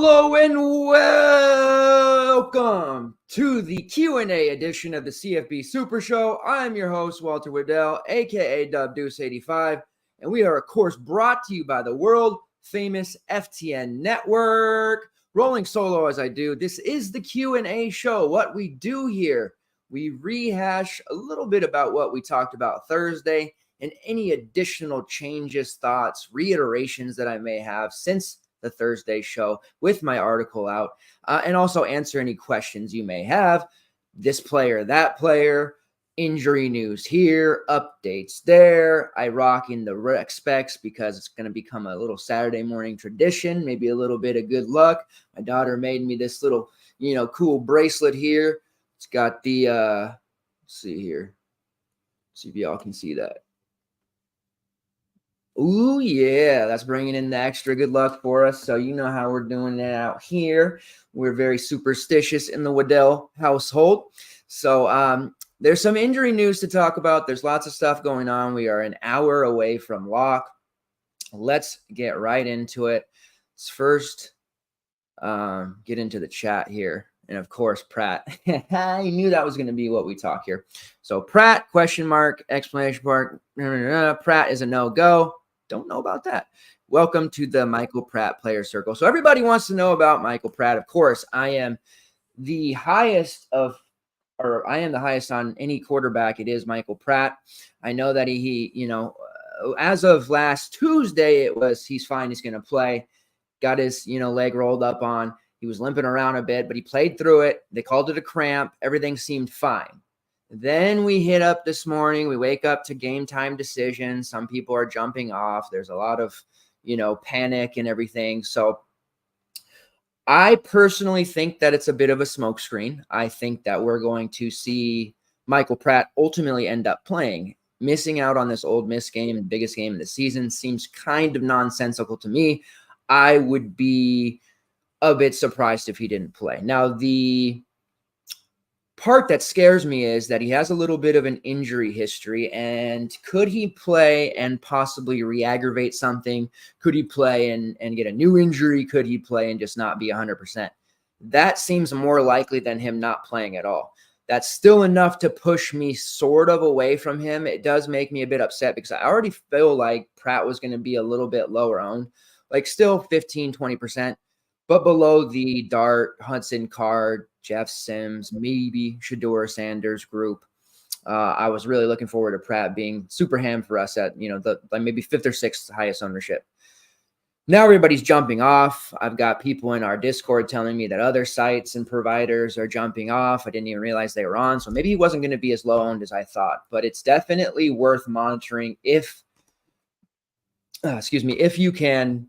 Hello and welcome to the Q&A edition of the CFB Super Show. I'm your host, Walter Waddell, aka Deuce85, and we are, of course, brought to you by the world famous FTN Network. Rolling solo as I do, this is the Q&A show. What we do here, we rehash a little bit about what we talked about Thursday and any additional changes, thoughts, reiterations that I may have since the Thursday show with my article out, and also answer any questions you may have. This player, that player, injury news here, updates there. I rock in the rec specs because it's going to become a little Saturday morning tradition, maybe a little bit of good luck. My daughter made me this little, cool bracelet here. It's got the, let's see here. See if y'all can see that. Ooh, yeah, that's bringing in the extra good luck for us. So you know how we're doing that out here. We're very superstitious in the Waddell household. So there's some injury news to talk about. There's lots of stuff going on. We are an hour away from lock. Let's get right into it. Let's first get into the chat here. And of course, Pratt. I knew that was going to be what we talk here. So Pratt, question mark, exclamation mark. Pratt is a no-go. Don't know about that. Welcome to the Michael Pratt player circle. So everybody wants to know about Michael Pratt. Of course, I am the highest on any quarterback. It is Michael Pratt. I know that he as of last Tuesday, he's fine. He's going to play. Got his, leg rolled up on. He was limping around a bit, but he played through it. They called it a cramp. Everything seemed fine. Then we hit up this morning. We wake up to game time decisions. Some people are jumping off. There's a lot of, panic and everything. So I personally think that it's a bit of a smokescreen. I think that we're going to see Michael Pratt ultimately end up playing. Missing out on this Ole Miss game, the biggest game of the season, seems kind of nonsensical to me. I would be a bit surprised if he didn't play. Now, the part that scares me is that he has a little bit of an injury history, and could he play and possibly re-aggravate something? Could he play and get a new injury? Could he play and just not be 100%? That seems more likely than him not playing at all. That's still enough to push me sort of away from him. It does make me a bit upset because I already feel like Pratt was going to be a little bit lower owned, like still 15, 20%. But below the Dart, Hudson Card, Jeff Sims, maybe Shedeur Sanders group. I was really looking forward to Pratt being super ham for us at, the maybe fifth or sixth highest ownership. Now everybody's jumping off. I've got people in our Discord telling me that other sites and providers are jumping off. I didn't even realize they were on. So maybe he wasn't going to be as low owned as I thought. But it's definitely worth monitoring if you can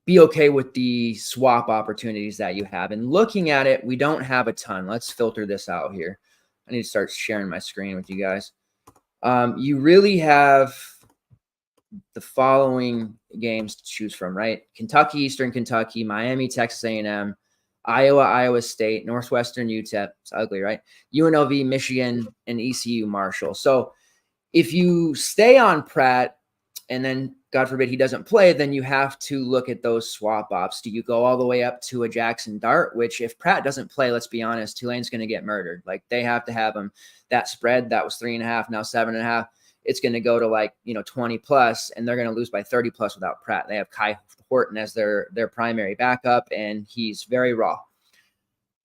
be okay with the swap opportunities that you have. And looking at it, we don't have a ton. Let's filter this out here. I need to start sharing my screen with you guys. You really have the following games to choose from, right? Kentucky, Eastern Kentucky, Miami, Texas A&M, Iowa, Iowa State, Northwestern UTEP. It's ugly, right? UNLV, Michigan, and ECU Marshall. So if you stay on Pratt, and then, God forbid, he doesn't play, then you have to look at those swap ops. Do you go all the way up to a Jackson Dart, which if Pratt doesn't play, let's be honest, Tulane's going to get murdered. Like, they have to have him. That spread, that was 3.5, now 7.5. It's going to go to 20 plus, and they're going to lose by 30 plus without Pratt. They have Kai Horton as their primary backup, and he's very raw.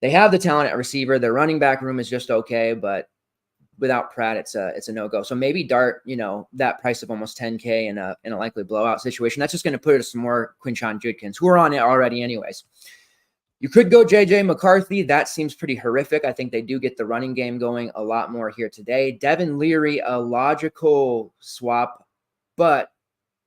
They have the talent at receiver. Their running back room is just okay, but without Pratt, it's a no-go. So maybe Dart, that price of almost 10K in a likely blowout situation, that's just going to put us some more Quinshon Judkins, who are on it already anyways. You could go JJ McCarthy. That seems pretty horrific. I think they do get the running game going a lot more here today. Devin Leary, a logical swap, but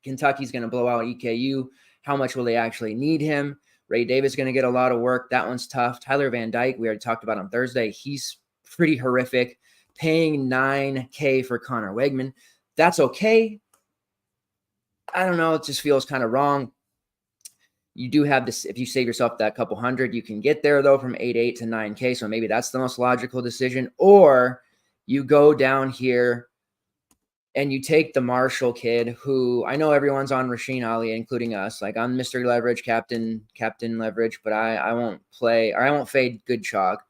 Kentucky's going to blow out EKU. How much will they actually need him? Ray Davis is going to get a lot of work. That one's tough. Tyler Van Dyke, we already talked about on Thursday. He's pretty horrific. Paying $9K for Connor Wegman. That's okay. I don't know. It just feels kind of wrong. You do have this. If you save yourself that couple hundred, you can get there, though, from 8.8 to 9K. So maybe that's the most logical decision. Or you go down here and you take the Marshall kid, who I know everyone's on Rasheen Ali, including us. Like, I'm Mr. Leverage, Captain Leverage, but I won't play, or I won't fade good chalk.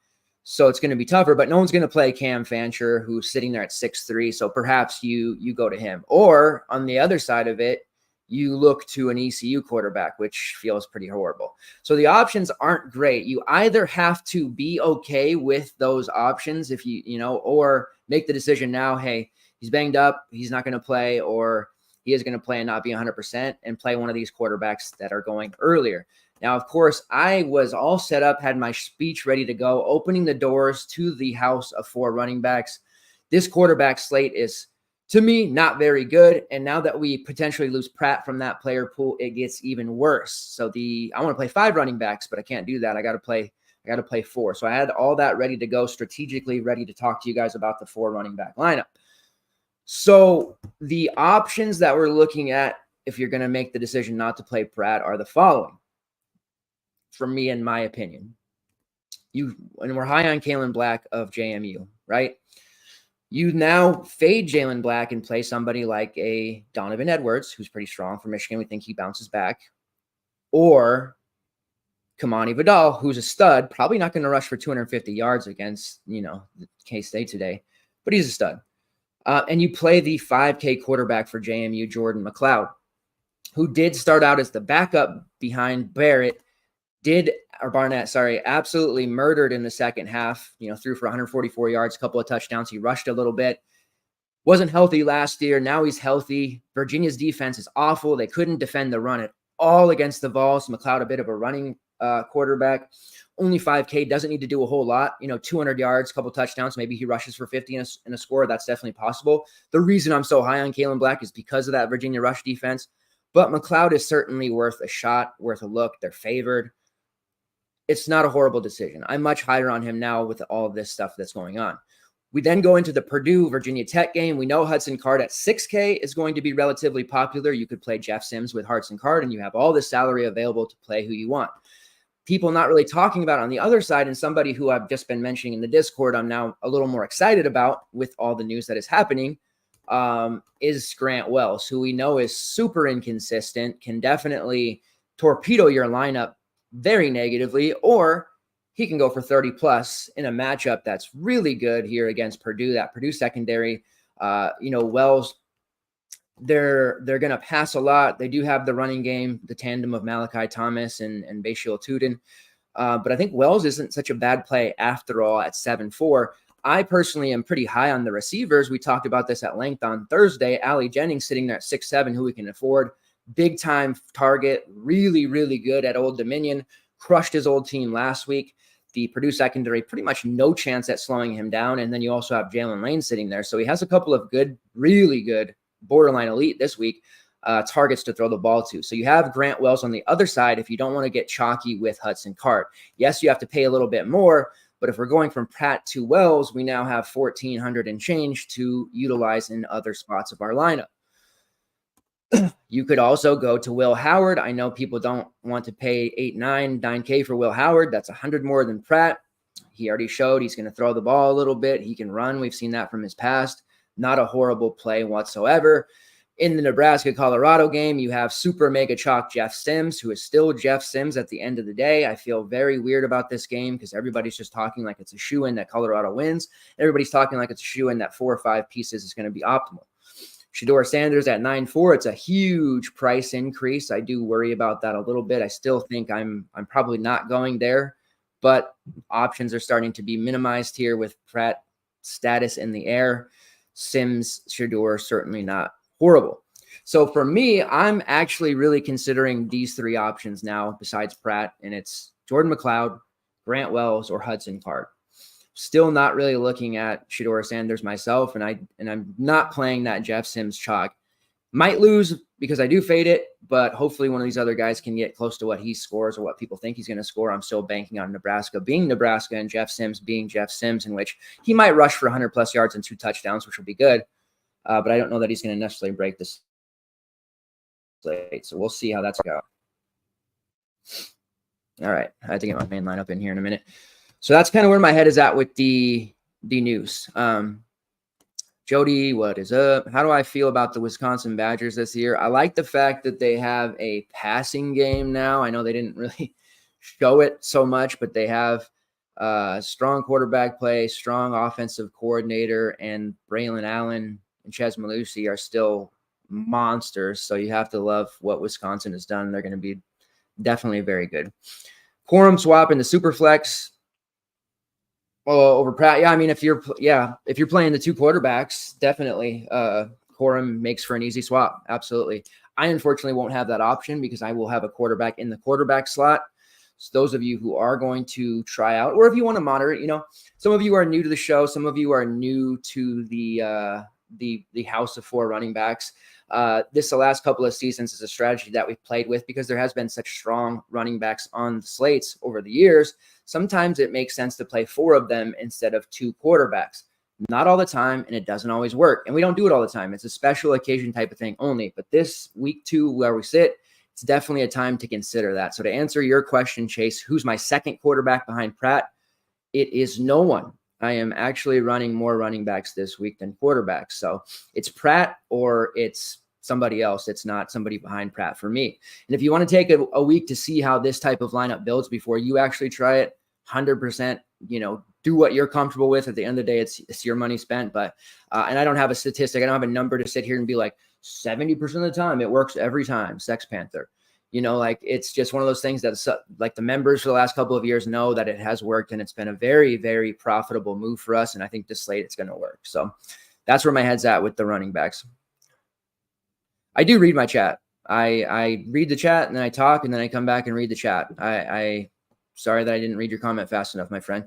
So it's going to be tougher, but no one's going to play Cam Fancher, who's sitting there at 6'3". So perhaps you go to him. Or on the other side of it, you look to an ECU quarterback, which feels pretty horrible. So the options aren't great. You either have to be okay with those options if you know, or make the decision now, hey, he's banged up, he's not going to play, or he is going to play and not be 100% and play one of these quarterbacks that are going earlier. Now, of course, I was all set up, had my speech ready to go, opening the doors to the house of 4 running backs. This quarterback slate is, to me, not very good. And now that we potentially lose Pratt from that player pool, it gets even worse. So I want to play 5 running backs, but I can't do that. I got to play 4. So I had all that ready to go, strategically ready to talk to you guys about the 4 running back lineup. So the options that we're looking at, if you're going to make the decision not to play Pratt, are the following. From me, in my opinion, and we're high on Kalen Black of JMU, right? You now fade Jalen Black and play somebody like a Donovan Edwards, who's pretty strong for Michigan. We think he bounces back. Or Kamani Vidal, who's a stud, probably not going to rush for 250 yards against, K-State today, but he's a stud. And you play the 5K quarterback for JMU, Jordan McLeod, who did start out as the backup behind Barnett, absolutely murdered in the second half, threw for 144 yards, a couple of touchdowns. He rushed a little bit. Wasn't healthy last year. Now he's healthy. Virginia's defense is awful. They couldn't defend the run at all against the Vols. McLeod, a bit of a running quarterback. Only 5K, doesn't need to do a whole lot. 200 yards, couple touchdowns. Maybe he rushes for 50 in a score. That's definitely possible. The reason I'm so high on Kalen Black is because of that Virginia rush defense. But McLeod is certainly worth a shot, worth a look. They're favored. It's not a horrible decision. I'm much higher on him now with all of this stuff that's going on. We then go into the Purdue-Virginia Tech game. We know Hudson Card at 6K is going to be relatively popular. You could play Jeff Sims with Hudson Card, and you have all this salary available to play who you want. People not really talking about on the other side, and somebody who I've just been mentioning in the Discord, I'm now a little more excited about with all the news that is happening, is Grant Wells, who we know is super inconsistent, can definitely torpedo your lineup very negatively, or he can go for 30 plus in a matchup that's really good here against Purdue. That Purdue secondary, Wells, they're going to pass a lot. They do have the running game, the tandem of Malachi Thomas and Bashil Tuden. But I think Wells isn't such a bad play after all at 7-4. I personally am pretty high on the receivers. We talked about this at length on Thursday. Allie Jennings sitting there at 6'7", who we can afford. Big time target, really, really good at Old Dominion. Crushed his old team last week. The Purdue secondary, pretty much no chance at slowing him down. And then you also have Jalen Lane sitting there. So he has a couple of good, really good, borderline elite this week targets to throw the ball to. So you have Grant Wells on the other side if you don't want to get chalky with Hudson Card. Yes, you have to pay a little bit more, but if we're going from Pratt to Wells, we now have $1,400 and change to utilize in other spots of our lineup. You could also go to Will Howard. I know people don't want to pay 9K for Will Howard. That's 100 more than Pratt. He already showed he's going to throw the ball a little bit. He can run. We've seen that from his past. Not a horrible play whatsoever. In the Nebraska-Colorado game, you have super mega chalk Jeff Sims, who is still Jeff Sims at the end of the day. I feel very weird about this game because everybody's just talking like it's a shoo-in that Colorado wins. Everybody's talking like it's a shoo-in that 4 or 5 pieces is going to be optimal. Shedeur Sanders at 9.4. It's a huge price increase. I do worry about that a little bit. I still think I'm probably not going there, but options are starting to be minimized here with Pratt status in the air. Sims, Shedeur, certainly not horrible. So for me, I'm actually really considering these 3 options now besides Pratt, and it's Jordan McLeod, Grant Wells, or Hudson Card. Still not really looking at Shedeur Sanders myself, and I'm not playing that Jeff Sims chalk. Might lose because I do fade it, but hopefully one of these other guys can get close to what he scores or what people think he's going to score. I'm still banking on Nebraska being Nebraska and Jeff Sims being Jeff Sims, in which he might rush for 100-plus yards and 2 touchdowns, which will be good. But I don't know that he's going to necessarily break this slate. So we'll see how that's going. All right. I have to get my main lineup in here in a minute. So that's kind of where my head is at with the news. Jody, what is up? How do I feel about the Wisconsin Badgers this year? I like the fact that they have a passing game now. I know they didn't really show it so much, but they have strong quarterback play, strong offensive coordinator, and Braylon Allen and Ches Malusi are still monsters. So you have to love what Wisconsin has done. They're going to be definitely very good. Quorum swap in the Superflex over Pratt. Yeah, I mean, if you're playing the two quarterbacks, definitely Quorum makes for an easy swap. Absolutely. I unfortunately won't have that option because I will have a quarterback in the quarterback slot. So those of you who are going to try out, or if you want to monitor it, some of you are new to the show, some of you are new to the house of four running backs. The last couple of seasons is a strategy that we've played with because there has been such strong running backs on the slates over the years. Sometimes it makes sense to play four of them instead of two quarterbacks. Not all the time, and it doesn't always work. And we don't do it all the time. It's a special occasion type of thing only. But this week 2, where we sit, it's definitely a time to consider that. So to answer your question, Chase, who's my second quarterback behind Pratt? It is no one. I am actually running more running backs this week than quarterbacks. So it's Pratt or it's somebody else. It's not somebody behind Pratt for me. And if you want to take a week to see how this type of lineup builds before you actually try it, 100%, do what you're comfortable with. At the end of the day, it's your money spent. But and I don't have a statistic. I don't have a number to sit here and be like 70% of the time it works every time. Sex Panther. It's just one of those things that's like the members for the last couple of years know that it has worked and it's been a very, very profitable move for us. And I think this slate it's going to work. So that's where my head's at with the running backs. I do read my chat. I read the chat and then I talk and then I come back and read the chat. I sorry that I didn't read your comment fast enough, my friend.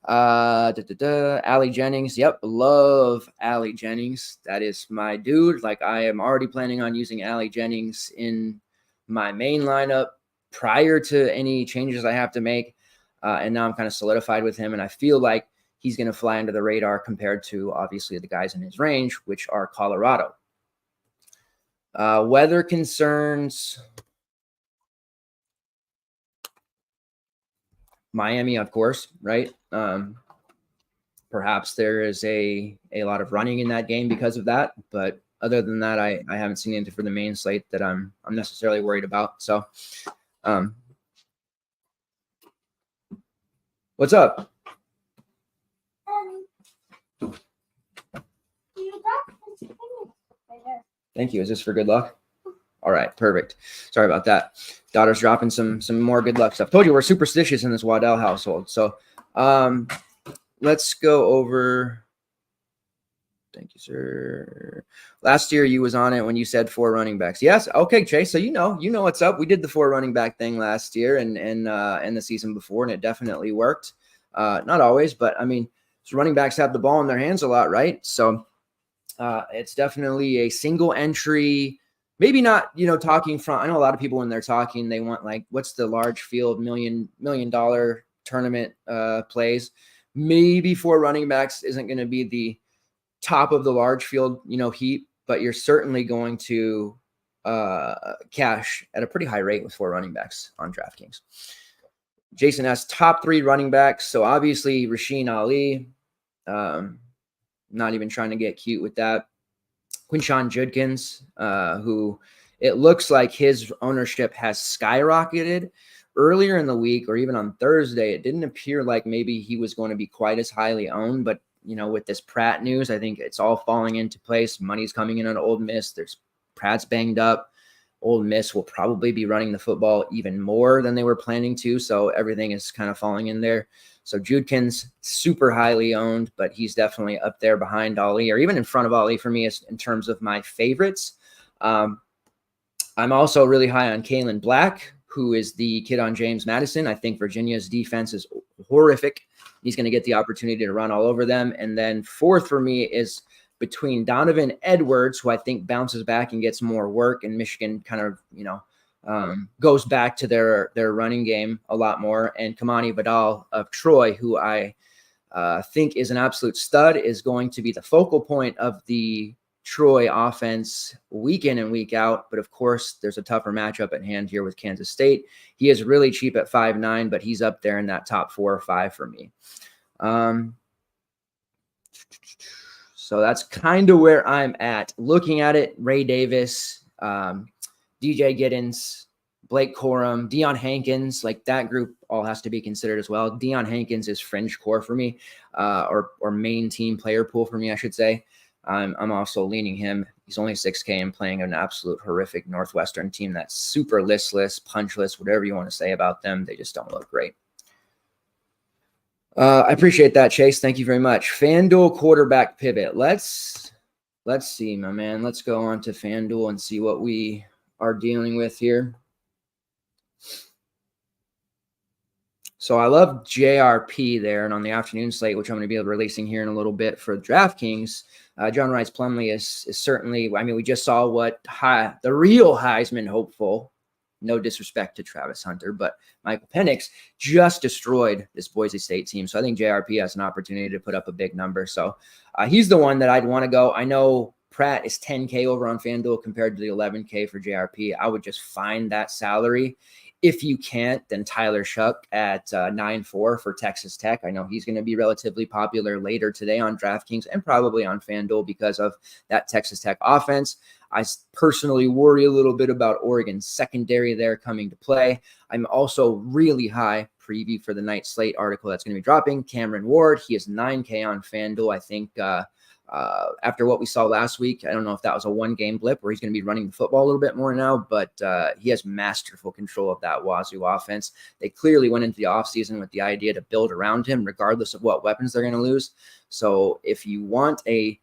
Allie Jennings. Yep. Love Allie Jennings. That is my dude. Like I am already planning on using Allie Jennings in my main lineup prior to any changes I have to make. And now I'm kind of solidified with him. And I feel like he's going to fly under the radar compared to obviously the guys in his range, which are Colorado. Weather concerns. Miami, of course, right? Perhaps there is a lot of running in that game because of that. But other than that, I haven't seen anything for the main slate that I'm necessarily worried about. So, what's up? Thank you. Is this for good luck? All right, perfect. Sorry about that. Daughter's dropping some more good luck stuff. Told you we're superstitious in this Waddell household. So, let's go over. Thank you, sir. Last year you was on it when you said 4 running backs. Yes. Okay, Chase. So you know what's up. We did the 4 running back thing last year and the season before, and it definitely worked. Not always, but I mean, so running backs have the ball in their hands a lot, right? So it's definitely a single entry. Maybe not, talking from. I know a lot of people when they're talking, they want like, what's the large field $1 million tournament plays? Maybe 4 running backs isn't going to be the top of the large field, heap, but you're certainly going to cash at a pretty high rate with 4 running backs on DraftKings. Jason has top 3 running backs. So obviously Rasheen Ali, not even trying to get cute with that. Quinshon Judkins, who it looks like his ownership has skyrocketed. Earlier in the week or even on Thursday, it didn't appear like maybe he was going to be quite as highly owned, but with this Pratt news, I think it's all falling into place. Money's coming in on Ole Miss. Pratt's banged up. Ole Miss will probably be running the football even more than they were planning to. So everything is kind of falling in there. So Judkins, super highly owned, but he's definitely up there behind Ali or even in front of Ali for me in terms of my favorites. I'm also really high on Kalen Black, who is the kid on James Madison. I think Virginia's defense is horrific. He's going to get the opportunity to run all over them. And then 4th for me is between Donovan Edwards, who I think bounces back and gets more work, and Michigan kind of, goes back to their running game a lot more, and Kamani Vidal of Troy, who I think is an absolute stud, is going to be the focal point of the Troy offense week in and week out. But of course, there's a tougher matchup at hand here with Kansas State. He is really cheap at 5.9, but he's up there in that top 4 or 5 for me. So that's kind of where I'm at. Looking at it, Ray Davis, DJ Giddens, Blake Corum, Deion Hankins, like that group all has to be considered as well. Deion Hankins is fringe core for me, or main team player pool for me, I should say. I'm also leaning him. He's only 6K and playing an absolute horrific Northwestern team that's super listless, punchless, whatever you want to say about them. They just don't look great. I appreciate that, Chase. Thank you very much. FanDuel quarterback pivot. Let's see, my man. Let's go on to FanDuel and see what we are dealing with here. So I love JRP there, and on the afternoon slate, which I'm going to be releasing here in a little bit for DraftKings, John Rice Plumlee is certainly, I mean, we just saw what the real Heisman hopeful, no disrespect to Travis Hunter, but Michael Penix just destroyed this Boise State team. So I think JRP has an opportunity to put up a big number. So he's the one that I'd want to go. I know Pratt is 10K over on FanDuel compared to the 11K for JRP. I would just find that salary. If you can't, then Tyler Shuck at 9.4 for Texas Tech. I know he's going to be relatively popular later today on DraftKings and probably on FanDuel because of that Texas Tech offense. I personally worry a little bit about Oregon's secondary there coming to play. I'm also really high preview for the night slate article that's going to be dropping. Cameron Ward, he is 9K on FanDuel. I think after what we saw last week, I don't know if that was a one-game blip where he's going to be running the football a little bit more now, but he has masterful control of that Wazoo offense. They clearly went into the offseason with the idea to build around him regardless of what weapons they're going to lose. So if you want a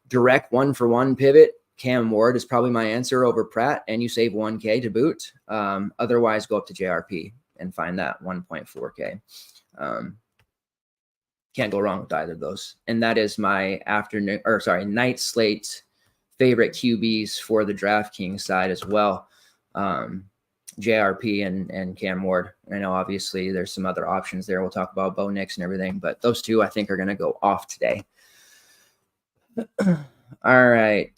direct one-for-one pivot, Cam Ward is probably my answer over Pratt, and you save 1K to boot. Otherwise, go up to JRP and find that 1.4K. Can't go wrong with either of those. And that is my night slate favorite QBs for the DraftKings side as well. JRP and Cam Ward. I know obviously there's some other options there. We'll talk about Bo Nix and everything, but those two I think are going to go off today. All right.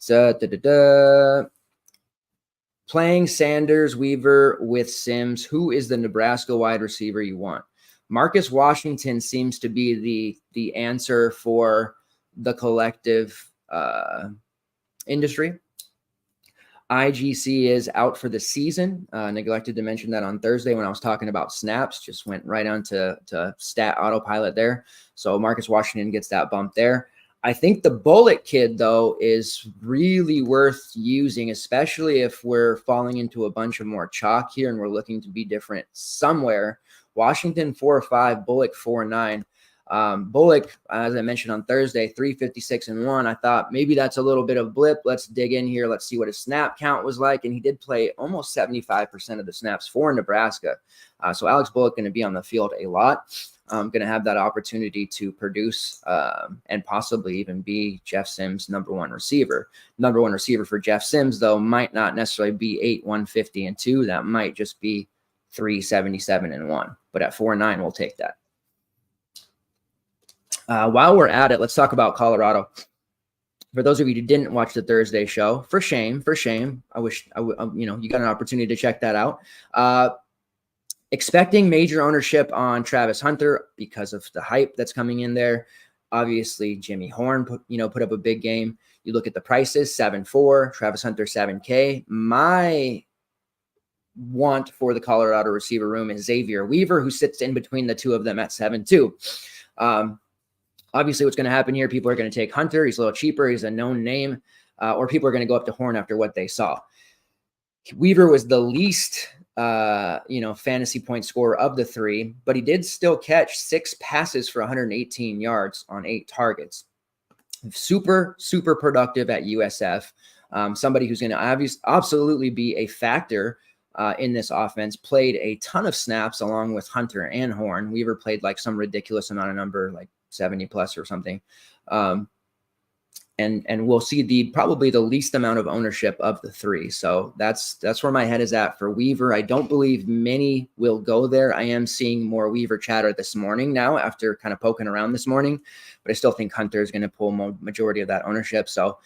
Playing Sanders, Weaver with Sims. Who is the Nebraska wide receiver you want? Marcus Washington seems to be the answer for the collective industry. IGC is out for the season. Neglected to mention that on Thursday when I was talking about snaps. Just went right on to stat autopilot there. So Marcus Washington gets that bump there. I think the Bullet kid, though, is really worth using, especially if we're falling into a bunch of more chalk here and we're looking to be different somewhere. Washington 4.5, Bullock 4.9. Bullock, as I mentioned on Thursday, 356-1. I thought maybe that's a little bit of blip. Let's dig in here. Let's see what his snap count was like. And he did play almost 75% of the snaps for Nebraska. So Alex Bullock going to be on the field a lot. Going to have that opportunity to produce and possibly even be Jeff Sims' number one receiver. Number one receiver for Jeff Sims, though, might not necessarily be 8, 150 and 2. That might just be 377 and 1. But at 4.9, we'll take that. While we're at it, let's talk about Colorado. For those of you who didn't watch the Thursday show, for shame. I wish you got an opportunity to check that out. Expecting major ownership on Travis Hunter because of the hype that's coming in there. Obviously, Jimmy Horn put up a big game. You look at the prices, 7.4, Travis Hunter 7K. My want for the Colorado receiver room is Xavier Weaver, who sits in between the two of them at 7.2. Obviously, what's going to happen here, people are going to take Hunter. He's a little cheaper. He's a known name. Or people are going to go up to Horn after what they saw. Weaver was the least fantasy point scorer of the three, but he did still catch 6 passes for 118 yards on 8 targets. Super, super productive at USF. Somebody who's going to absolutely be a factor in this offense. Played a ton of snaps along with Hunter and Horn. Weaver played like some ridiculous amount of number, like 70 plus or something. And we'll see probably the least amount of ownership of the three. So that's where my head is at for Weaver. I don't believe many will go there. I am seeing more Weaver chatter this morning now after kind of poking around this morning, but I still think Hunter is going to pull majority of that ownership. So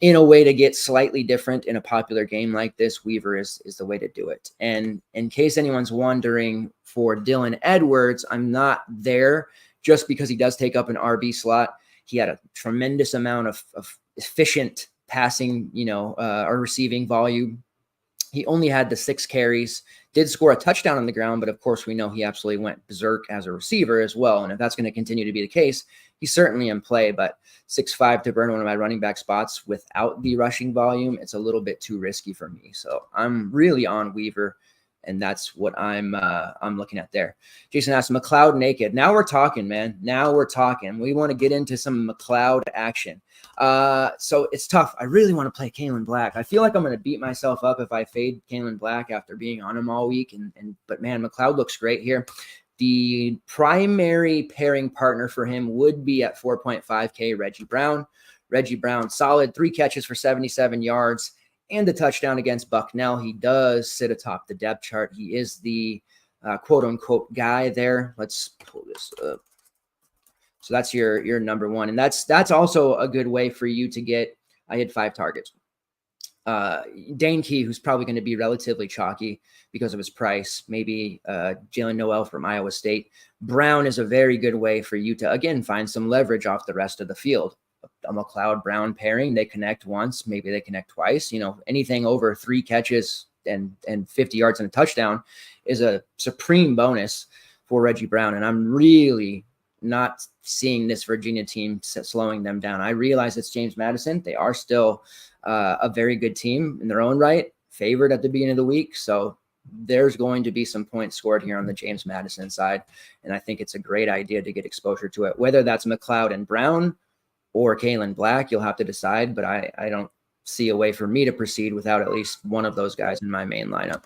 in a way to get slightly different in a popular game like this, Weaver is the way to do it. And in case anyone's wondering, for Dylan Edwards, I'm not there just because he does take up an RB slot. He had a tremendous amount of efficient passing, or receiving volume. He only had the 6 carries, did score a touchdown on the ground, but of course we know he absolutely went berserk as a receiver as well. And if that's going to continue to be the case, he's certainly in play, but 6'5" to burn one of my running back spots without the rushing volume, it's a little bit too risky for me. So I'm really on Weaver, and that's what I'm looking at there. Jason asked, McLeod naked. Now we're talking, man. Now we're talking. We want to get into some McLeod action. So it's tough. I really want to play Kalen Black. I feel like I'm going to beat myself up if I fade Kalen Black after being on him all week. But man, McLeod looks great here. The primary pairing partner for him would be at 4.5K, Reggie Brown. Reggie Brown, solid 3 catches for 77 yards and a touchdown against Bucknell. He does sit atop the depth chart. He is the quote unquote guy there. Let's pull this up. So that's your number one. And that's also a good way for you to get, I had 5 targets. Dane Key, who's probably going to be relatively chalky because of his price, maybe Jalen Noel from Iowa State. Brown is a very good way for you to, again, find some leverage off the rest of the field. A McLeod Brown pairing, they connect once, maybe they connect twice. Anything over 3 catches and 50 yards and a touchdown is a supreme bonus for Reggie Brown. And I'm really not seeing this Virginia team slowing them down. I realize it's James Madison. They are still a very good team in their own right, favored at the beginning of the week. So there's going to be some points scored here on the James Madison side. And I think it's a great idea to get exposure to it. Whether that's McLeod and Brown or Kalen Black, you'll have to decide. But I don't see a way for me to proceed without at least one of those guys in my main lineup.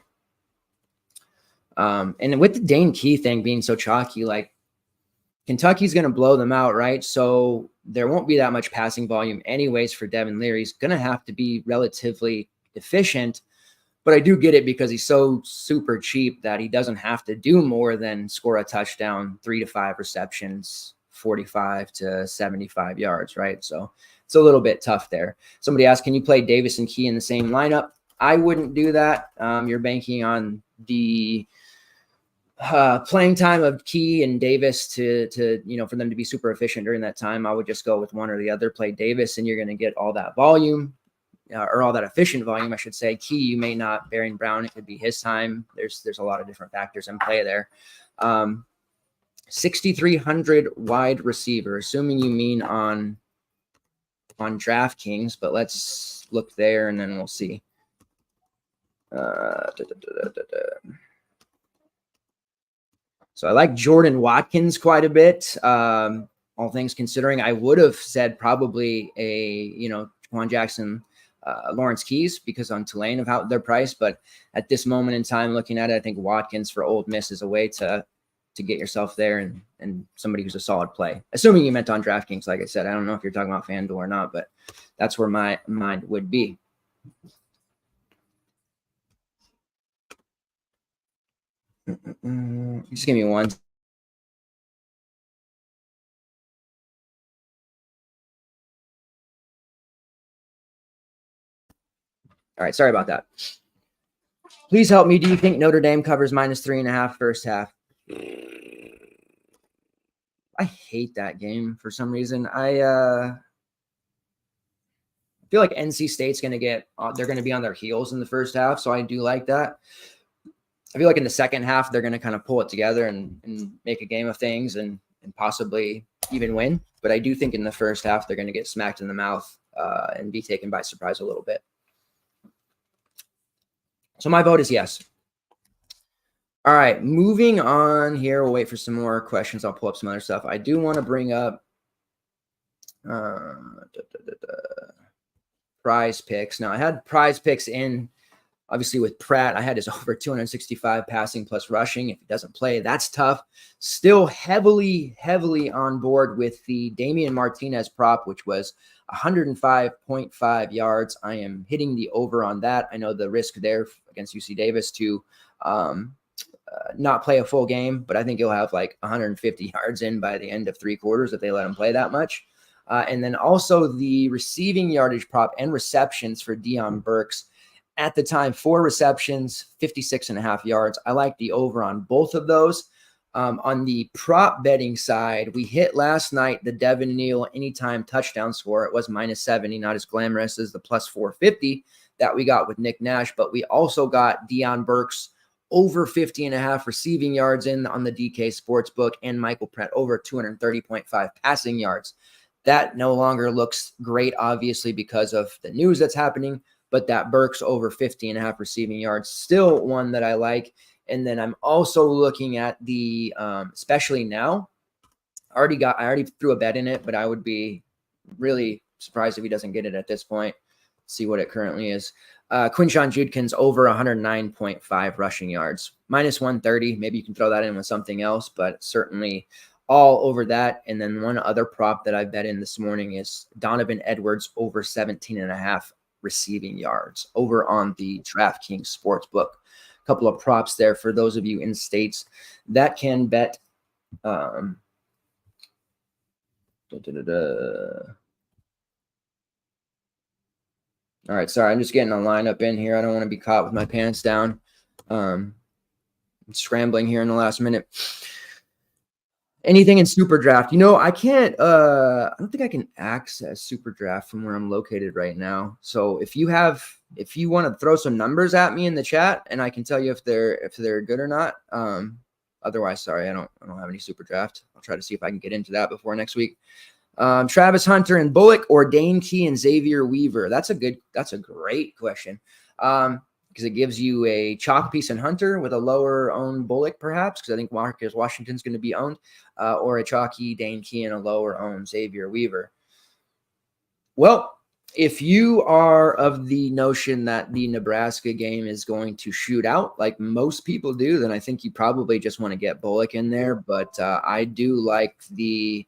And with the Dane Key thing being so chalky, like, Kentucky's going to blow them out, right? So there won't be that much passing volume anyways for Devin Leary. He's going to have to be relatively efficient, but I do get it because he's so super cheap that he doesn't have to do more than score a touchdown, 3 to 5 receptions, 45 to 75 yards, right? So it's a little bit tough there. Somebody asked, can you play Davis and Key in the same lineup? I wouldn't do that. You're banking on the playing time of Key and Davis to for them to be super efficient during that time. I would just go with one or the other, play Davis, and you're going to get all that volume or all that efficient volume, I should say. Key, you may not. Bearing Brown, it could be his time. There's a lot of different factors in play there. 6,300 wide receiver, assuming you mean on DraftKings, but let's look there and then we'll see. So I like Jordan Watkins quite a bit. All things considering, I would have said probably Juwan Jackson, Lawrence Keys, because on Tulane of how they're priced. But at this moment in time, looking at it, I think Watkins for Ole Miss is a way to get yourself there and somebody who's a solid play. Assuming you meant on DraftKings, like I said, I don't know if you're talking about FanDuel or not, but that's where my mind would be. Just give me one. All right, sorry about that. Please help me. Do you think Notre Dame covers -3.5 first half? I hate that game for some reason. I feel like NC State's going to they're going to be on their heels in the first half, so I do like that. I feel like in the second half, they're going to kind of pull it together and make a game of things and possibly even win. But I do think in the first half, they're going to get smacked in the mouth and be taken by surprise a little bit. So my vote is yes. All right, moving on here. We'll wait for some more questions. I'll pull up some other stuff. I do want to bring up PrizePicks. Now, I had PrizePicks in. Obviously, with Pratt, I had his over 265 passing plus rushing. If he doesn't play, that's tough. Still heavily on board with the Damian Martinez prop, which was 105.5 yards. I am hitting the over on that. I know the risk there against UC Davis to not play a full game, but I think he'll have like 150 yards in by the end of 3 quarters if they let him play that much. And then also the receiving yardage prop and receptions for Deion Burks. At the time, 4 receptions, 56.5 yards. I like the over on both of those. On the prop betting side, we hit last night the Devin Neal anytime touchdown score. It was -70, not as glamorous as the +450 that we got with Nick Nash, but we also got Deion Burks over 50.5 receiving yards in on the DK Sportsbook, and Michael Pratt over 230.5 passing yards. That no longer looks great, obviously, because of the news that's happening, but that Burks over 50.5 receiving yards, still one that I like. And then I'm also looking at the, especially now, I already threw a bet in it, but I would be really surprised if he doesn't get it at this point. See what it currently is. Quinshon Judkins over 109.5 rushing yards, -130. Maybe you can throw that in with something else, but certainly all over that. And then one other prop that I bet in this morning is Donovan Edwards over 17.5 receiving yards over on the DraftKings Sportsbook. Couple of props there for those of you in states that can bet. All right, sorry, I'm just getting a lineup in here. I don't want to be caught with my pants down. I'm scrambling here in the last minute. Anything in Super Draft? I can't. I don't think I can access Super Draft from where I'm located right now. So if you want to throw some numbers at me in the chat, and I can tell you if they're good or not. Otherwise, sorry, I don't have any Super Draft. I'll try to see if I can get into that before next week. Travis Hunter and Bullock or Dane Key and Xavier Weaver? That's a great question. Because it gives you a chalk piece in Hunter with a lower owned Bullock, perhaps, because I think Marcus Washington's going to be owned, or a chalky Dane Key and a lower owned Xavier Weaver. Well, if you are of the notion that the Nebraska game is going to shoot out like most people do, then I think you probably just want to get Bullock in there. But I do like the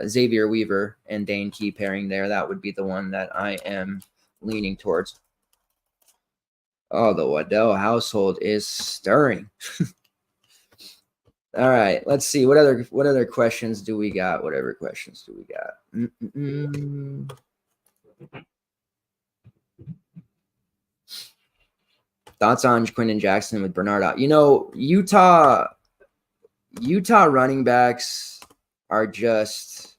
Xavier Weaver and Dane Key pairing there. That would be the one that I am leaning towards. Oh, the Waddell household is stirring. All right, let's see. What other questions do we got? Whatever questions do we got? Thoughts on Quinton Jackson with Bernard out? Utah running backs are just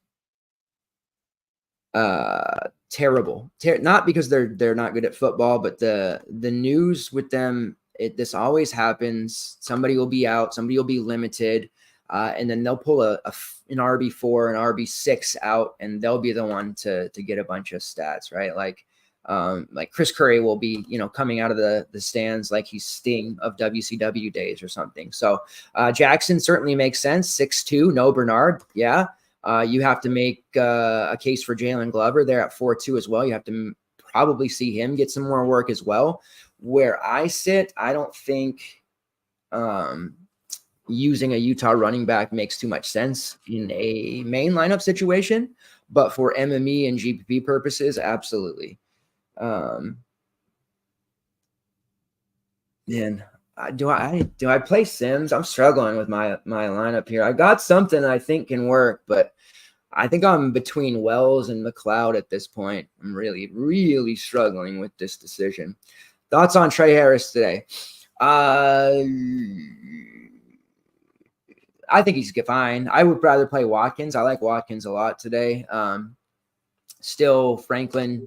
terrible. Not because they're not good at football, but the news with them, this always happens. Somebody will be out, somebody will be limited, and then they'll pull an RB4, an RB6 out, and they'll be the one to get a bunch of stats, right? Like Chris Curry will be, coming out of the stands like he's Sting of WCW days or something. So Jackson certainly makes sense. 6'2", no Bernard, yeah. You have to make a case for Jalen Glover there at 4'2" as well. You have to probably see him get some more work as well. Where I sit, I don't think using a Utah running back makes too much sense in a main lineup situation, but for MME and GPP purposes, absolutely. And do I play Sims? I'm struggling with my lineup here. I got something I think can work, but I think I'm between Wells and McLeod at this point. I'm really, really struggling with this decision. Thoughts on Trey Harris today? I think he's fine. I would rather play Watkins. I like Watkins a lot today. Still, Franklin,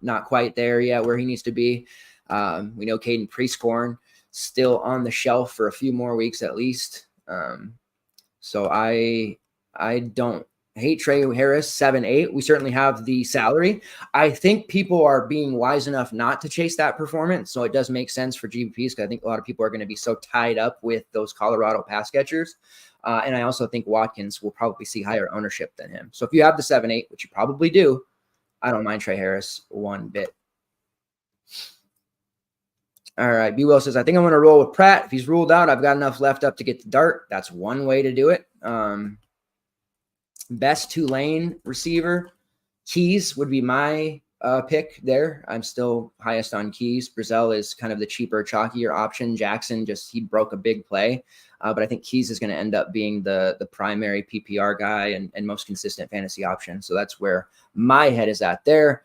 not quite there yet where he needs to be. We know Caden Prieskorn still on the shelf for a few more weeks at least. So I don't hate Trey Harris, 7-8. We certainly have the salary. I think people are being wise enough not to chase that performance. So it does make sense for GPPs because I think a lot of people are going to be so tied up with those Colorado pass catchers. And I also think Watkins will probably see higher ownership than him. So if you have the 7-8, which you probably do, I don't mind Trey Harris one bit. All right. B. Will says, I think I'm going to roll with Pratt. If he's ruled out, I've got enough left up to get the dart. That's one way to do it. Best Tulane receiver, Keys would be my pick there. I'm still highest on Keys. Brazel is kind of the cheaper, chalkier option. Jackson he broke a big play. But I think Keys is going to end up being the primary PPR guy and most consistent fantasy option. So that's where my head is at there.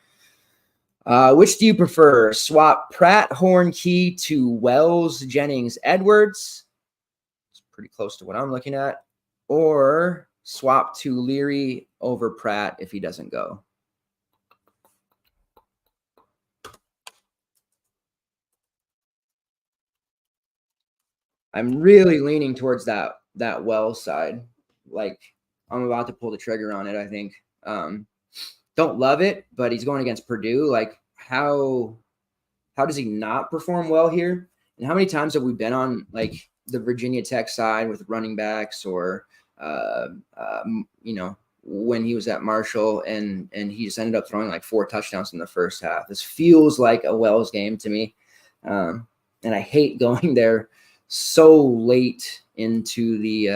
Which do you prefer? Swap Pratt, Horn, Key to Wells, Jennings, Edwards. pretty close to what I'm looking at, or swap to Leary over Pratt if he doesn't go. I'm really leaning towards that Wells side. Like, I'm about to pull the trigger on it, I think. Don't love it, but he's going against Purdue. Like, how does he not perform well here? And how many times have we been on like the Virginia Tech side with running backs, or you know, when he was at Marshall and he just ended up throwing like 4 touchdowns in the first half? This feels like a Wells game to me, and I hate going there so late into the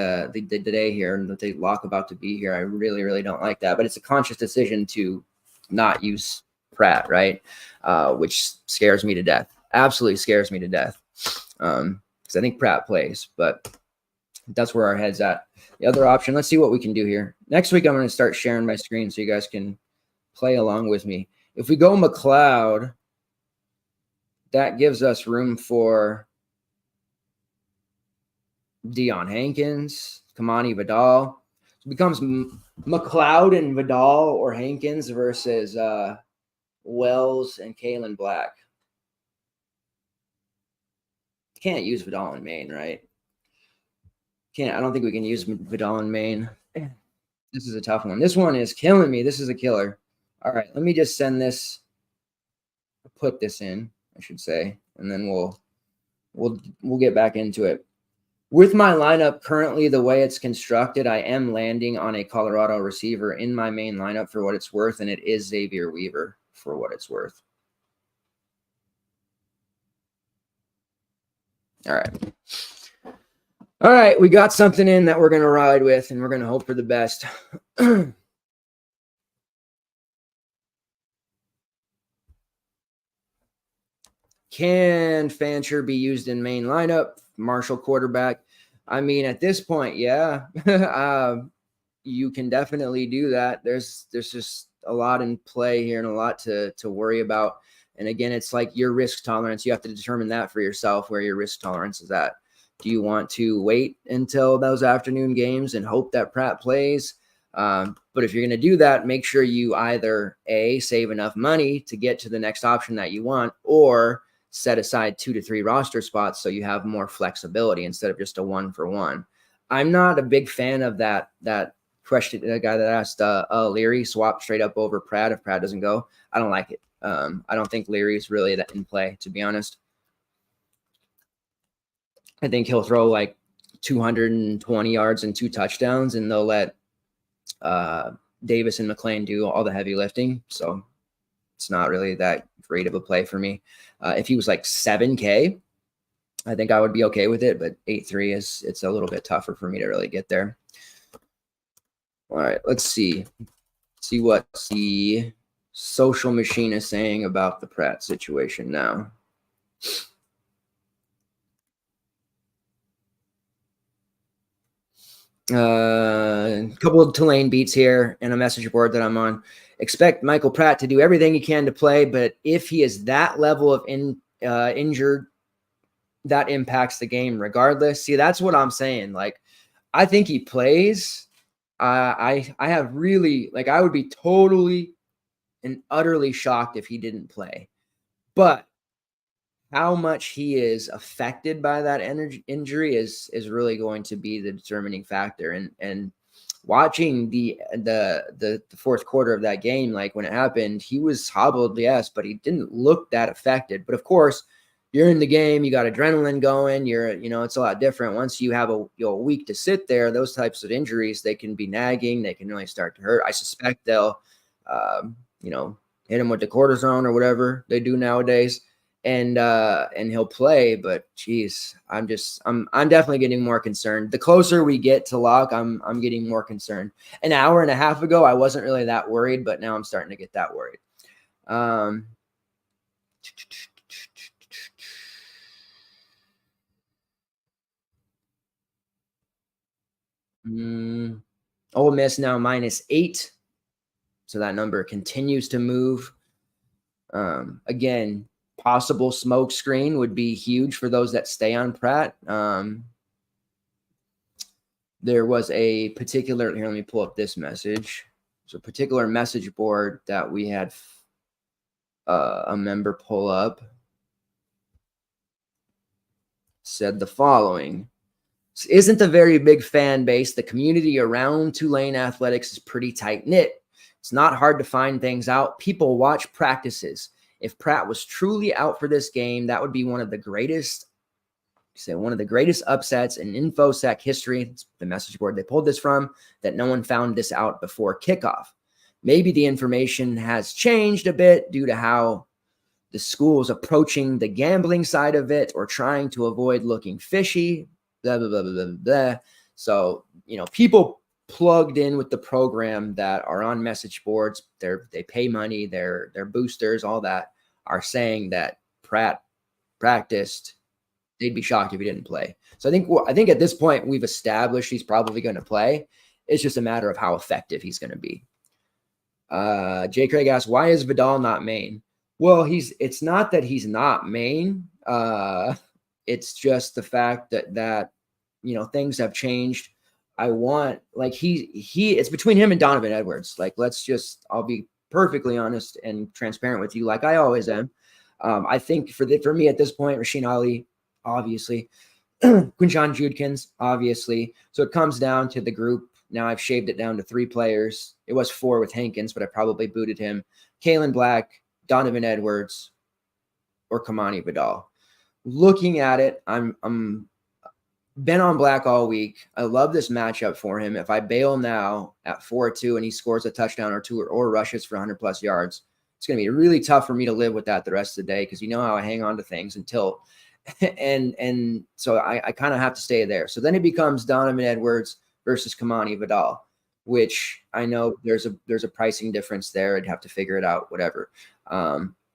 day here, and that they lock about to be here. I really don't like that, but it's a conscious decision to not use Pratt, right? Which scares me to death. Absolutely scares me to death. Because I think Pratt plays, but that's where our head's at. The other option, let's see what we can do here. Next week, I'm going to start sharing my screen so you guys can play along with me. If we go McLeod, that gives us room for Deion Hankins, Kamani Vidal. So it becomes McLeod and Vidal or Hankins versus Wells and Kalen Black. Can't use Vidal in Maine, right? I don't think we can use Vidal in Maine. This is a tough one. This one is killing me. This is a killer. All right, let me just send this, put this in, I should say, and then we'll get back into it. With my lineup currently, the way it's constructed, I am landing on a Colorado receiver in my main lineup for what it's worth, and it is Xavier Weaver for what it's worth. All right. All right, we got something in that we're going to ride with, and we're going to hope for the best. Can Fancher be used in main lineup? Marshall quarterback. I mean, at this point, yeah, you can definitely do that. There's just a lot in play here and a lot to worry about. And again, it's like your risk tolerance. You have to determine that for yourself, where your risk tolerance is at. Do you want to wait until those afternoon games and hope that Pratt plays? But if you're going to do that, make sure you either A, save enough money to get to the next option that you want, or set aside 2 to 3 roster spots so you have more flexibility instead of just a 1-for-1. I'm not a big fan of that question. The guy that asked Leary swap straight up over Pratt if Pratt doesn't go. I don't like it. I don't think Leary is really that in play, to be honest. I think he'll throw like 220 yards and 2 touchdowns, and they'll let Davis and McLean do all the heavy lifting. So it's not really that great of a play for me. If he was like 7K, I think I would be okay with it, but 8.3 it's a little bit tougher for me to really get there. All right, let's see what the social machine is saying about the Pratt situation now. A couple of Tulane beats here and a message board that I'm on. Expect Michael Pratt to do everything he can to play, but if he is that level of injured, that impacts the game regardless. See, that's what I'm saying. Like, I think he plays. I have really, like, I would be totally and utterly shocked if he didn't play. But how much he is affected by that injury is really going to be the determining factor. And watching the fourth quarter of that game, like when it happened, he was hobbled, yes, but he didn't look that affected. But of course, you're in the game, you got adrenaline going, it's a lot different. Once you have a week to sit there, those types of injuries, they can be nagging, they can really start to hurt. I suspect they'll hit him with the cortisone or whatever they do nowadays. And he'll play, but geez, I'm definitely getting more concerned. The closer we get to lock, I'm getting more concerned. An hour and a half ago, I wasn't really that worried, but now I'm starting to get that worried. Ole Miss now -8, so that number continues to move. Again, possible smoke screen would be huge for those that stay on Pratt. there was a particular, here, let me pull up this message. It's a particular message board that we had a member pull up. Said the following: this isn't a very big fan base. The community around Tulane Athletics is pretty tight knit. It's not hard to find things out. People watch practices. If Pratt was truly out for this game, that would be one of the greatest upsets in InfoSec history. It's the message board they pulled this from, that no one found this out before kickoff. Maybe the information has changed a bit due to how the school's approaching the gambling side of it or trying to avoid looking fishy, blah, blah, blah, blah, blah, blah. So, people plugged in with the program that are on message boards, they pay money, they're boosters, all that, are saying that Pratt practiced. They'd be shocked if he didn't play. So I think at this point we've established he's probably going to play. It's just a matter of how effective he's going to be. Jay Craig asks, why is Waddell not main? Well, it's not that he's not main. It's just the fact that things have changed. I want, it's between him and Donovan Edwards. I'll be perfectly honest and transparent with you, like I always am. I think for me at this point, Rasheen Ali, obviously, Quinshon Judkins, obviously. So it comes down to the group. Now I've shaved it down to 3 players. It was 4 with Hankins, but I probably booted him. Kalen Black, Donovan Edwards, or Kamani Waddell. Looking at it, I'm been on Black all week. I love this matchup for him. If I bail now at 4-2 and he scores a touchdown or 2 or rushes for 100+ yards, it's going to be really tough for me to live with that the rest of the day, because how I hang on to things until and so I kind of have to stay there. So then it becomes Donovan Edwards versus Kamani Waddell, which I know there's a pricing difference there. I'd have to figure it out, whatever.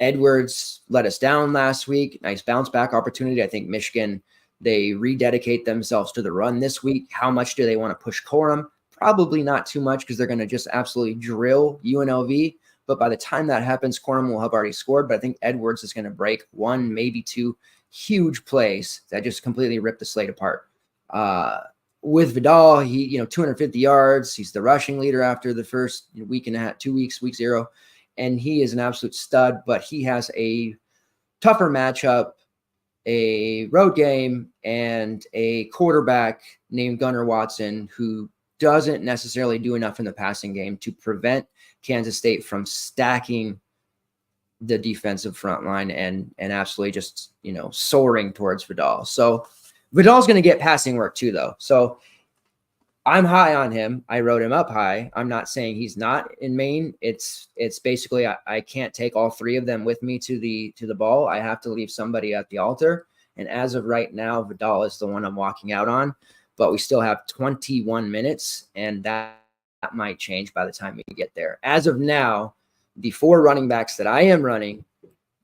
Edwards let us down last week. Nice bounce back opportunity. I think Michigan, they rededicate themselves to the run this week. How much do they want to push Corum? Probably not too much, because they're going to just absolutely drill UNLV. But by the time that happens, Corum will have already scored. But I think Edwards is going to break 1, maybe 2 huge plays that just completely rip the slate apart. With Waddell, he 250 yards. He's the rushing leader after the first week and a half, 2 weeks, week 0, and he is an absolute stud. But he has a tougher matchup, a road game, and a quarterback named Gunnar Watson, who doesn't necessarily do enough in the passing game to prevent Kansas State from stacking the defensive front line and absolutely just, soaring towards Waddell. So Waddell's going to get passing work too, though. So I'm high on him. I wrote him up high. I'm not saying he's not in main. It's basically I can't take all 3 of them with me to the ball. I have to leave somebody at the altar. And as of right now, Waddell is the one I'm walking out on. But we still have 21 minutes, and that might change by the time we get there. As of now, the 4 running backs that I am running,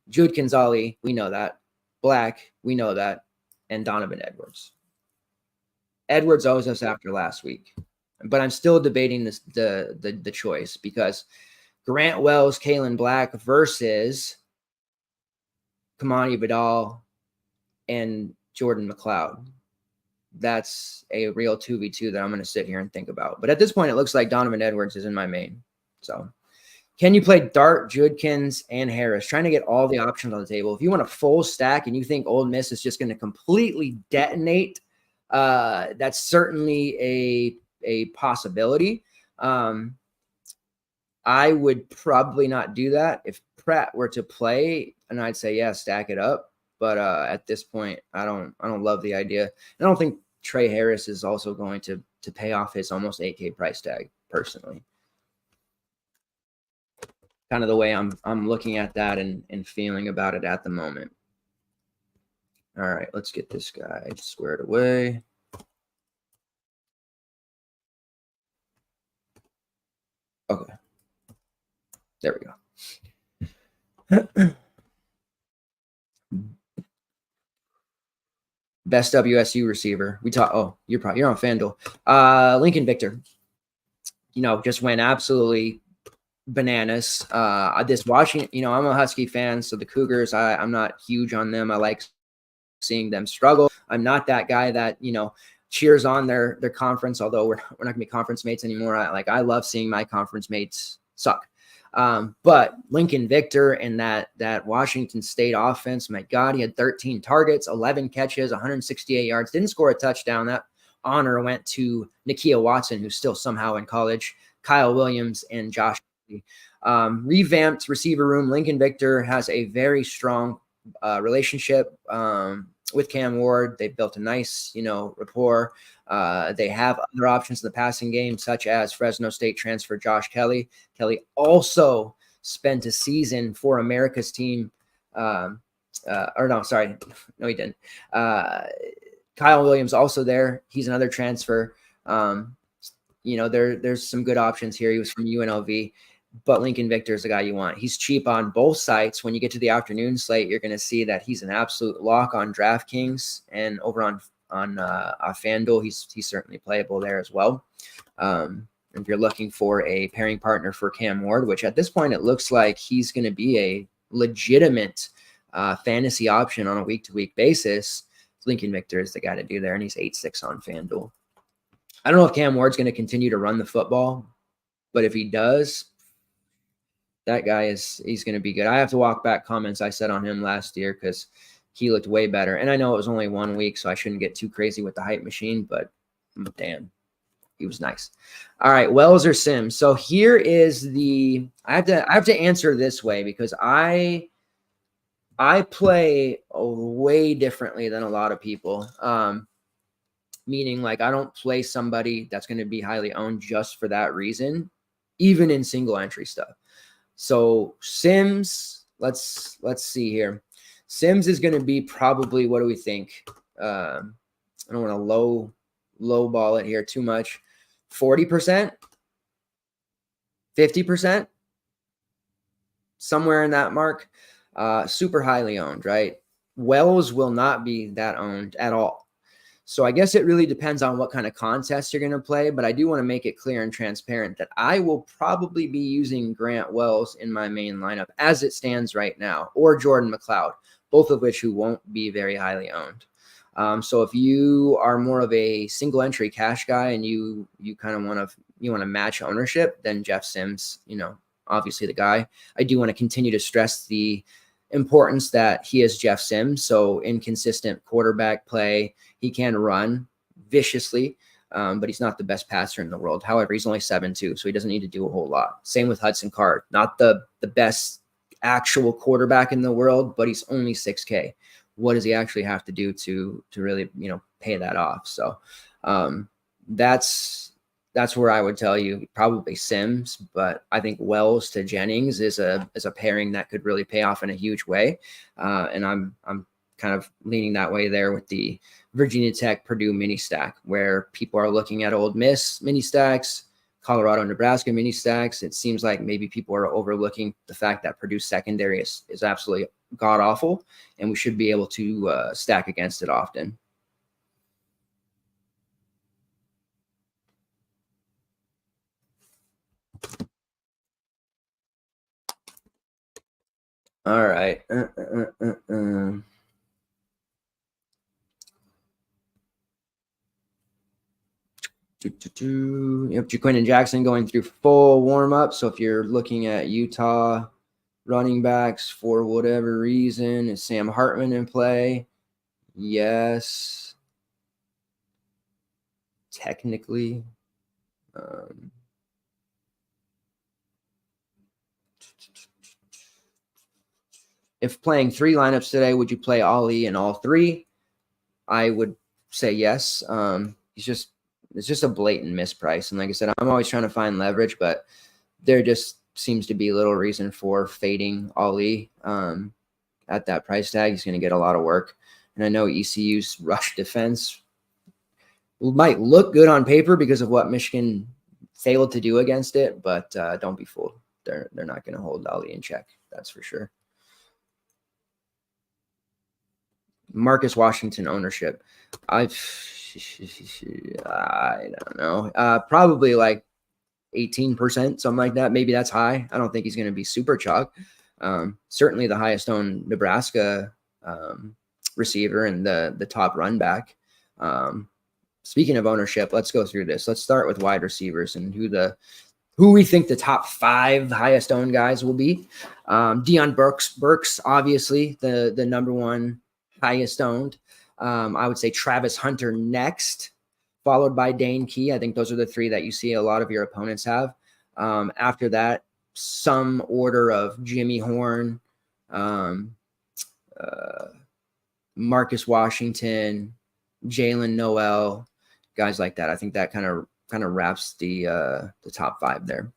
Judkins, Ali, we know that. Black, we know that. And Donovan Edwards. Edwards owes us after last week. But I'm still debating the choice, because Grant Wells, Kalen Black versus Kamani Waddell and Jordan McLeod. That's a real 2v2 that I'm going to sit here and think about. But at this point, it looks like Donovan Edwards is in my main. So can you play Dart, Judkins, and Harris? Trying to get all the options on the table. If you want a full stack and you think Ole Miss is just going to completely detonate, that's certainly a possibility. I would probably not do that. If Pratt were to play, and I'd say, yeah, stack it up. But at this point, I don't love the idea. I don't think Trey Harris is also going to pay off his almost 8K price tag, personally. Kind of the way I'm looking at that and feeling about it at the moment. All right, let's get this guy squared away. Okay. There we go. Best WSU receiver. We talk. Oh, you're on FanDuel. Lincoln Victor. Just went absolutely bananas. This Washington. I'm a Husky fan, so the Cougars. I'm not huge on them. I like seeing them struggle. I'm not that guy that cheers on their conference, although we're not gonna be conference mates anymore. I love seeing my conference mates suck. But Lincoln Victor and that Washington State offense, my God, he had 13 targets, 11 catches, 168 yards, didn't score a touchdown. That honor went to Nakia Watson, who's still somehow in college, Kyle Williams, and Josh. Revamped receiver room. Lincoln Victor has a very strong relationship with Cam Ward. They've built a nice, rapport. They have other options in the passing game, such as Fresno State transfer Josh Kelly. Kelly also spent a season for America's team. No, he didn't. Kyle Williams also there. He's another transfer. There's some good options here. He was from UNLV. But Lincoln Victor is the guy you want. He's cheap on both sites. When you get to the afternoon slate, you're going to see that he's an absolute lock on DraftKings, and over on FanDuel, he's certainly playable there as well. If you're looking for a pairing partner for Cam Ward, which at this point it looks like he's going to be a legitimate fantasy option on a week-to-week basis, Lincoln Victor is the guy to do there, and he's 8-6 on FanDuel. I don't know if Cam Ward's going to continue to run the football, but if he does, that guy he's going to be good. I have to walk back comments I said on him last year because he looked way better. And I know it was only 1 week, so I shouldn't get too crazy with the hype machine, but damn, he was nice. All right, Wells or Sims. So here is I have to answer this way because I play way differently than a lot of people. Meaning I don't play somebody that's going to be highly owned just for that reason, even in single entry stuff. So Sims, let's see here. Sims is going to be probably, what do we think? I don't want to low ball it here too much. 40%, 50%, somewhere in that mark. Super highly owned, right? Wells will not be that owned at all. So I guess it really depends on what kind of contest you're going to play, but I do want to make it clear and transparent that I will probably be using Grant Wells in my main lineup as it stands right now, or Jordan McLeod, both of which who won't be very highly owned. So if you are more of a single entry cash guy and you kind of want to match ownership, then Jeff Sims, obviously the guy. I do want to continue to stress the importance that he is Jeff Sims. So inconsistent quarterback play. He can run viciously, but he's not the best passer in the world. However, he's only 7'2", so he doesn't need to do a whole lot. Same with Hudson Card. Not the best actual quarterback in the world, but he's only 6K. What does he actually have to do to really, pay that off? So that's where I would tell you probably Sims, but I think Wells to Jennings is a pairing that could really pay off in a huge way. And I'm kind of leaning that way there with the Virginia Tech Purdue mini stack, where people are looking at Ole Miss mini stacks, Colorado, Nebraska mini stacks. It seems like maybe people are overlooking the fact that Purdue's secondary is absolutely god awful, and we should be able to stack against it often. All right. Yep, Jaquindon Jackson going through full warm-up. So if you're looking at Utah running backs for whatever reason, is Sam Hartman in play? Yes. Technically. If playing 3 lineups today, would you play Ali in all 3? I would say yes. It's just a blatant misprice. And like I said, I'm always trying to find leverage, but there just seems to be little reason for fading Ali at that price tag. He's going to get a lot of work. And I know ECU's rush defense might look good on paper because of what Michigan failed to do against it, but don't be fooled. They're not going to hold Ali in check. That's for sure. Marcus Washington ownership. I don't know. Probably like 18%, something like that. Maybe that's high. I don't think he's going to be super chalk. Certainly the highest owned Nebraska receiver and the top run back. speaking of ownership, let's go through this. Let's start with wide receivers and who we think the top 5 highest owned guys will be. Deion Burks, obviously the number 1 highest owned. I would say Travis Hunter next, followed by Dane Key. I think those are the 3 that you see a lot of your opponents have. After that, some order of Jimmy Horn, Marcus Washington, Jalen Noel, guys like that. I think that kind of wraps the top 5 there.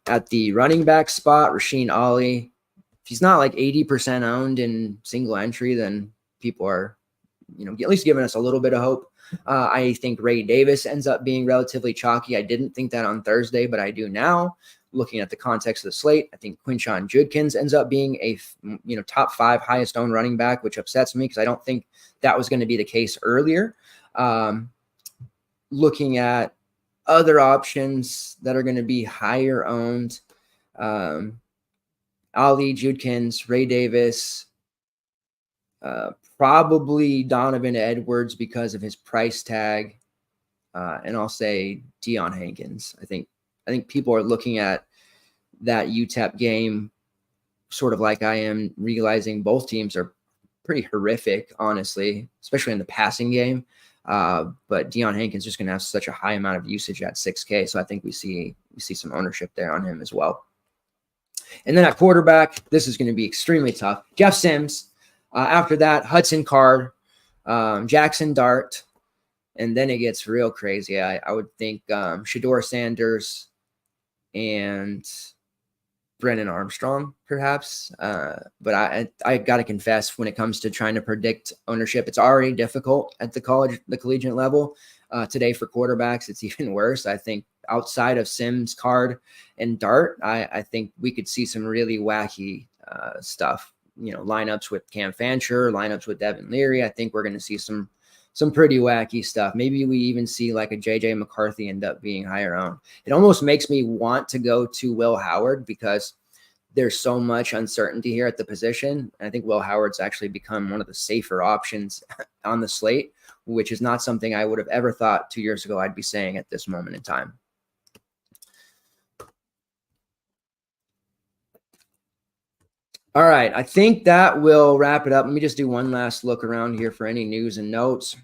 At the running back spot, Rasheen Ali. If he's not like 80% owned in single entry, then people are, at least giving us a little bit of hope. I think Ray Davis ends up being relatively chalky. I didn't think that on Thursday, but I do now. Looking at the context of the slate, I think Quinshon Judkins ends up being a top 5 highest owned running back, which upsets me because I don't think that was going to be the case earlier. Looking at other options that are going to be higher owned, Ali, Judkins, Ray Davis, probably Donovan Edwards because of his price tag, and I'll say Deion Hankins. I think people are looking at that UTEP game sort of like I am, realizing both teams are pretty horrific, honestly, especially in the passing game. But Deion Hankins just going to have such a high amount of usage at 6K. So I think we see some ownership there on him as well. And then at quarterback, this is going to be extremely tough. Jeff Sims. After that, Hudson Card, Jackson Dart. And then it gets real crazy. I would think Shedeur Sanders and Brennan Armstrong, perhaps. But I got to confess, when it comes to trying to predict ownership, it's already difficult at the collegiate level. Today for quarterbacks, it's even worse. I think outside of Sims, Card, and Dart, I think we could see some really wacky stuff. Lineups with Cam Fancher, lineups with Devin Leary. I think we're going to see some pretty wacky stuff. Maybe we even see like a JJ McCarthy end up being higher owned. It almost makes me want to go to Will Howard because there's so much uncertainty here at the position. And I think Will Howard's actually become one of the safer options on the slate, which is not something I would have ever thought 2 years ago I'd be saying at this moment in time. All right, I think that will wrap it up. Let me just do one last look around here for any news and notes.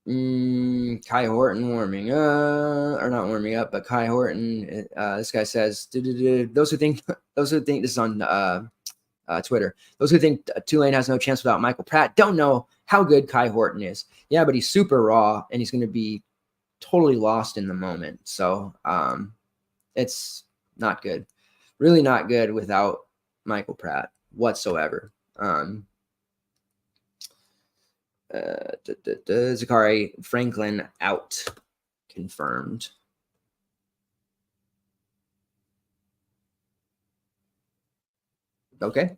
Kai Horton warming or not warming up, but Kai Horton. This guy says, those who think this is on Twitter. Those who think Tulane has no chance without Michael Pratt don't know how good Kai Horton is. Yeah, but he's super raw and he's going to be totally lost in the moment. So it's not good. Really not good without Michael Pratt whatsoever. Zachary Franklin out. Confirmed. Okay.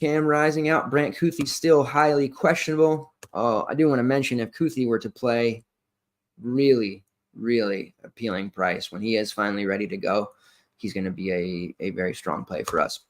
Cam Rising out. Brant Kuthi still highly questionable. I do want to mention, if Kuthi were to play, really, really appealing price. When he is finally ready to go, he's going to be a very strong play for us.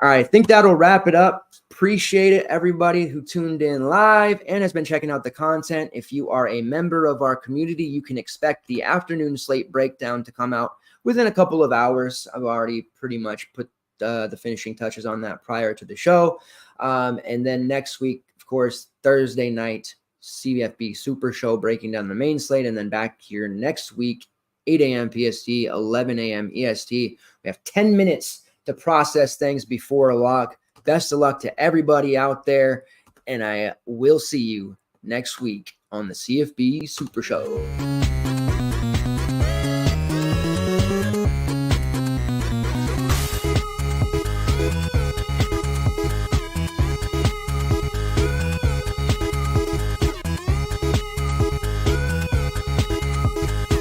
All right, I think that'll wrap it up. Appreciate it, everybody who tuned in live and has been checking out the content. If you are a member of our community, you can expect the afternoon slate breakdown to come out within a couple of hours. I've already pretty much put the finishing touches on that prior to the show. And then next week, of course, Thursday night, CFB Super Show breaking down the main slate. And then back here next week, 8 a.m. PST, 11 a.m. EST. We have 10 minutes to process things before lock. Best of luck to everybody out there. And I will see you next week on the CFB Super Show.